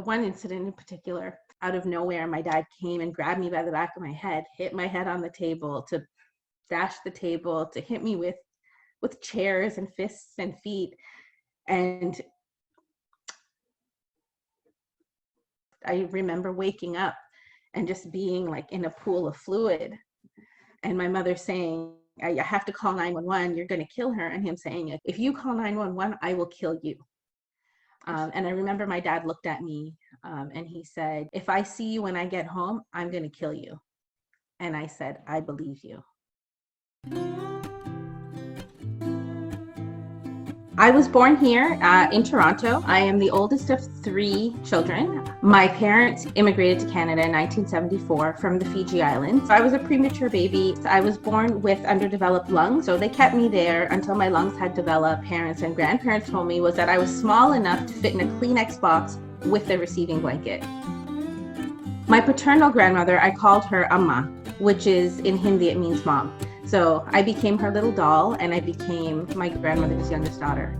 One incident in particular, out of nowhere, my dad came and grabbed me by the back of my head, hit my head on the table, to dash the table, to hit me with chairs and fists and feet. And I remember waking up and just being like in a pool of fluid, and my mother saying, I have to call 911, you're going to kill her. And him saying, if you call 911, I will kill you. And I remember my dad looked at me and he said, if I see you when I get home, I'm going to kill you. And I said, I believe you. I was born here in Toronto. I am the oldest of 3 children. My parents immigrated to Canada in 1974 from the Fiji Islands. I was a premature baby. I was born with underdeveloped lungs, so they kept me there until my lungs had developed. Parents and grandparents told me was that I was small enough to fit in a Kleenex box with a receiving blanket. My paternal grandmother, I called her Amma, which is in Hindi, it means mom. So I became her little doll, and I became my grandmother's youngest daughter.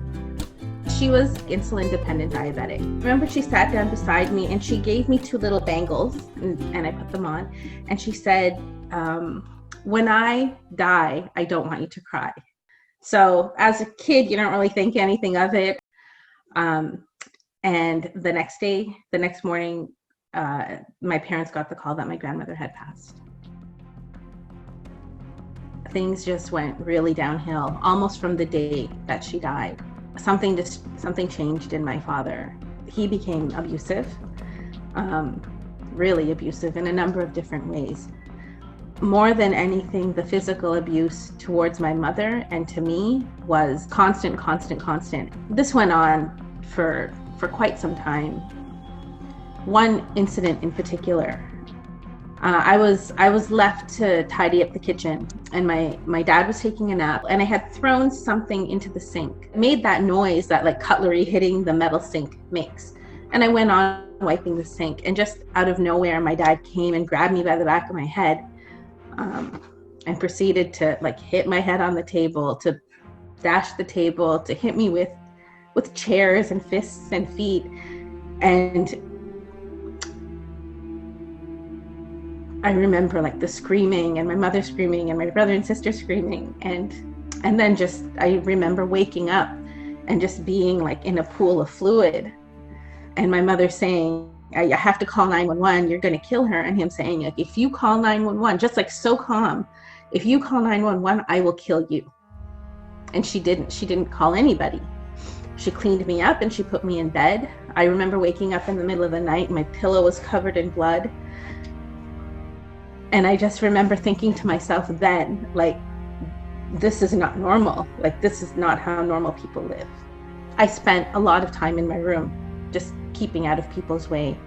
She was insulin-dependent diabetic. I remember she sat down beside me and she gave me 2 little bangles, and I put them on. And she said, when I die, I don't want you to cry. So as a kid, you don't really think anything of it. And the next morning, my parents got the call that my grandmother had passed. Things just went really downhill almost from the day that she died. Something changed in my father. He became abusive, really abusive in a number of different ways. More than anything, the physical abuse towards my mother and to me was constant. This went on for quite some time. One incident in particular, I was left to tidy up the kitchen, and my dad was taking a nap, and I had thrown something into the sink. It made that noise that like cutlery hitting the metal sink makes. And I went on wiping the sink, and just out of nowhere, my dad came and grabbed me by the back of my head and proceeded to like hit my head on the table, to dash the table, to hit me with chairs and fists and feet. And I remember like the screaming, and my mother screaming, and my brother and sister screaming, and then just I remember waking up and just being like in a pool of fluid, and my mother saying, I have to call 911, you're going to kill her. And him saying, like, if you call 911, just like so calm, if you call 911, I will kill you. And she didn't call anybody. She cleaned me up and she put me in bed. I remember waking up in the middle of the night, my pillow was covered in blood. And I just remember thinking to myself then, like, this is not normal. Like, this is not how normal people live. I spent a lot of time in my room, just keeping out of people's way.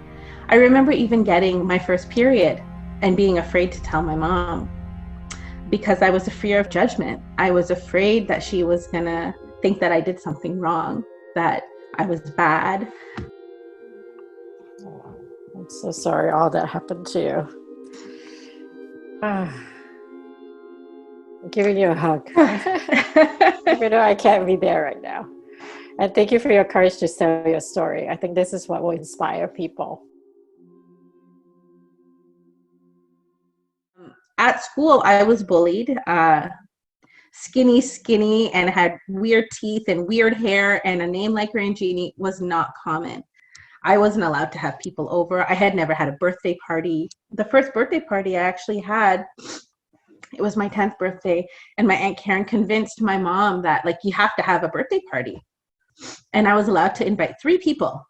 I remember even getting my first period and being afraid to tell my mom because I was afraid of judgment. I was afraid that she was gonna think that I did something wrong, that I was bad. I'm so sorry all that happened to you. I'm giving you a hug. Even though I can't be there right now. And thank you for your courage to tell your story. I think this is what will inspire people. At school, I was bullied. Skinny, and had weird teeth and weird hair, and a name like Ranjini was not common. I wasn't allowed to have people over. I had never had a birthday party. The first birthday party I actually had, it was my 10th birthday, and my Aunt Karen convinced my mom that, like, you have to have a birthday party. And I was allowed to invite 3 people.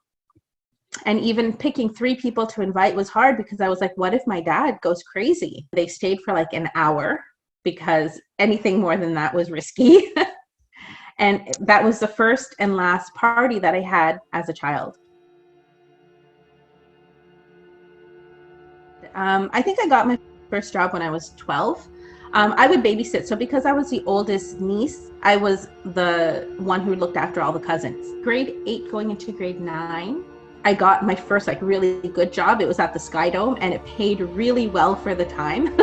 And even picking 3 people to invite was hard because I was like, what if my dad goes crazy? They stayed for like an hour because anything more than that was risky. And that was the first and last party that I had as a child. I think I got my first job when I was 12. I would babysit. So because I was the oldest niece, I was the one who looked after all the cousins. Grade 8 going into grade 9, I got my first like really good job. It was at the Sky Dome, and it paid really well for the time.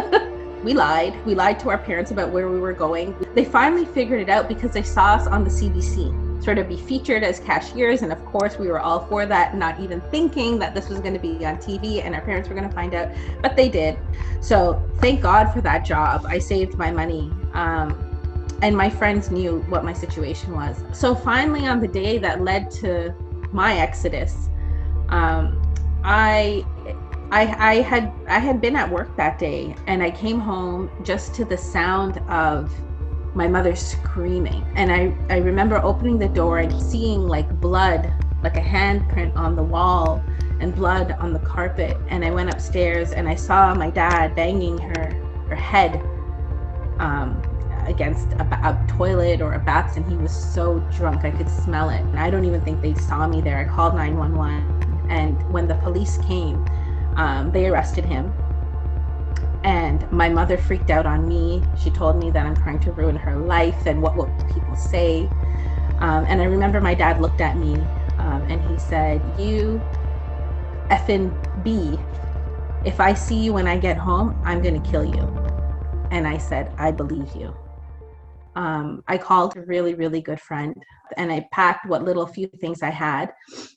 We lied to our parents about where we were going. They finally figured it out because they saw us on the CBC. sort of be featured as cashiers. And of course, we were all for that, not even thinking that this was going to be on TV and our parents were going to find out, but they did. So thank God for that job. I saved my money. And my friends knew what my situation was. So finally, on the day that led to my exodus, I had been at work that day, and I came home just to the sound of my mother screaming. And I remember opening the door and seeing like blood, like a handprint on the wall and blood on the carpet. And I went upstairs and I saw my dad banging her head against a toilet or a bathroom. And he was so drunk, I could smell it. And I don't even think they saw me there. I called 911. And when the police came, they arrested him. And my mother freaked out on me. She told me that I'm trying to ruin her life and what will people say. And I remember my dad looked at me and he said, "You effing B, if I see you when I get home, I'm gonna kill you." And I said, "I believe you." I called a really, really good friend and I packed what little few things I had.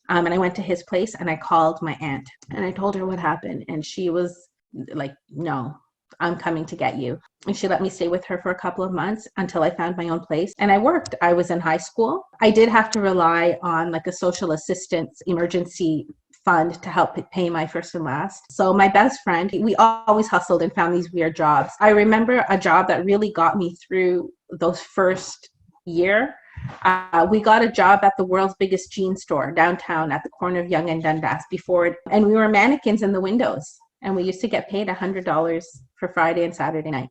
And I went to his place and I called my aunt and I told her what happened. And she was like, "No, I'm coming to get you." And she let me stay with her for a couple of months until I found my own place. And I worked. I was in high school. I did have to rely on like a social assistance emergency fund to help pay my first and last. So my best friend, we always hustled and found these weird jobs. I remember a job that really got me through those first year. We got a job at the world's biggest jean store downtown at the corner of Yonge and Dundas and we were mannequins in the windows. And we used to get paid $100 for Friday and Saturday night.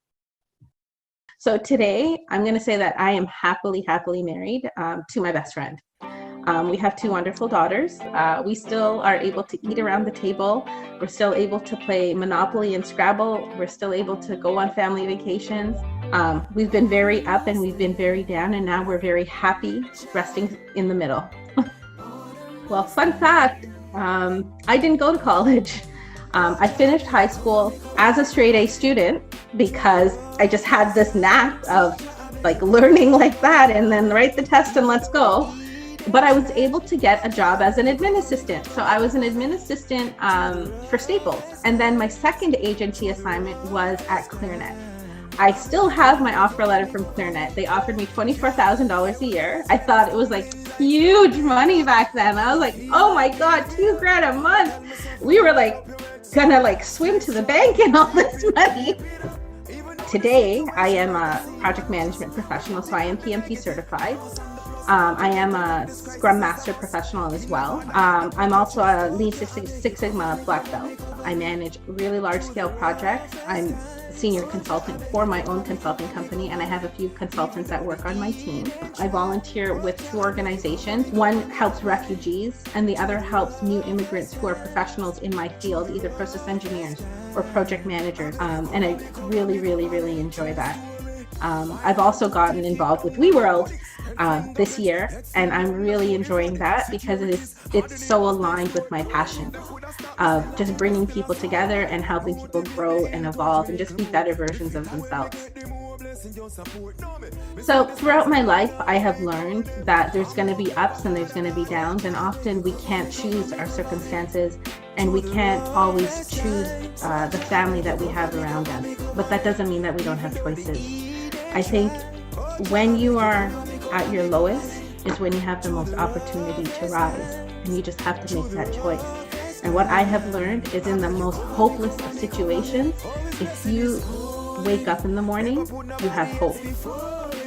So today, I'm going to say that I am happily married to my best friend. We have 2 wonderful daughters. We still are able to eat around the table. We're still able to play Monopoly and Scrabble. We're still able to go on family vacations. We've been very up and we've been very down, and now we're very happy resting in the middle. Well, fun fact, I didn't go to college. I finished high school as a straight A student because I just had this knack of like learning like that and then write the test and let's go. But I was able to get a job as an admin assistant. So I was an admin assistant for Staples. And then my second agency assignment was at ClearNet. I still have my offer letter from ClearNet. They offered me $24,000 a year. I thought it was like huge money back then. I was like, oh my God, $2,000 a month. We were like gonna like swim to the bank in all this money. Today, I am a project management professional, so I am PMP certified. I am a Scrum Master professional as well. I'm also a Lean Six Sigma Black Belt. I manage really large scale projects. I'm a senior consultant for my own consulting company, and I have a few consultants that work on my team. I volunteer with 2 organizations. One helps refugees, and the other helps new immigrants who are professionals in my field, either process engineers or project managers. And I really enjoy that. I've also gotten involved with WeWorld this year, and I'm really enjoying that because it's so aligned with my passion of just bringing people together and helping people grow and evolve and just be better versions of themselves. So throughout my life, I have learned that there's going to be ups and there's going to be downs, and often we can't choose our circumstances and we can't always choose the family that we have around us. But that doesn't mean that we don't have choices. I think when you are at your lowest is when you have the most opportunity to rise, and you just have to make that choice. And what I have learned is in the most hopeless of situations, if you wake up in the morning, you have hope,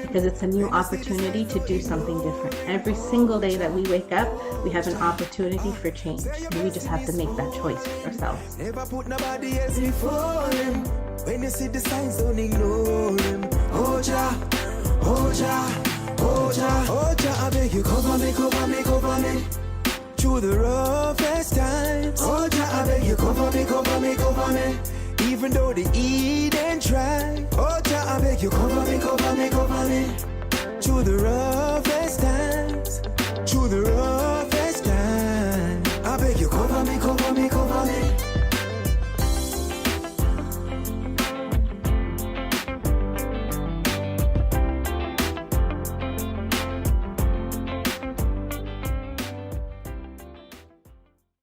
because it's a new opportunity to do something different. Every single day that we wake up, we have an opportunity for change, and we just have to make that choice for ourselves. Never put nobody else before him. When you see the signs, don't ignore him. Oh Jah, oh Jah, oh Jah, oh Jah, I beg you, cover me, cover me, cover me through the roughest times. Oh Jah, I beg you, cover me, cover me, cover me. Even though the Eden try. Oh Jah, I beg you, cover me, cover me, cover me through the roughest times, through the rough.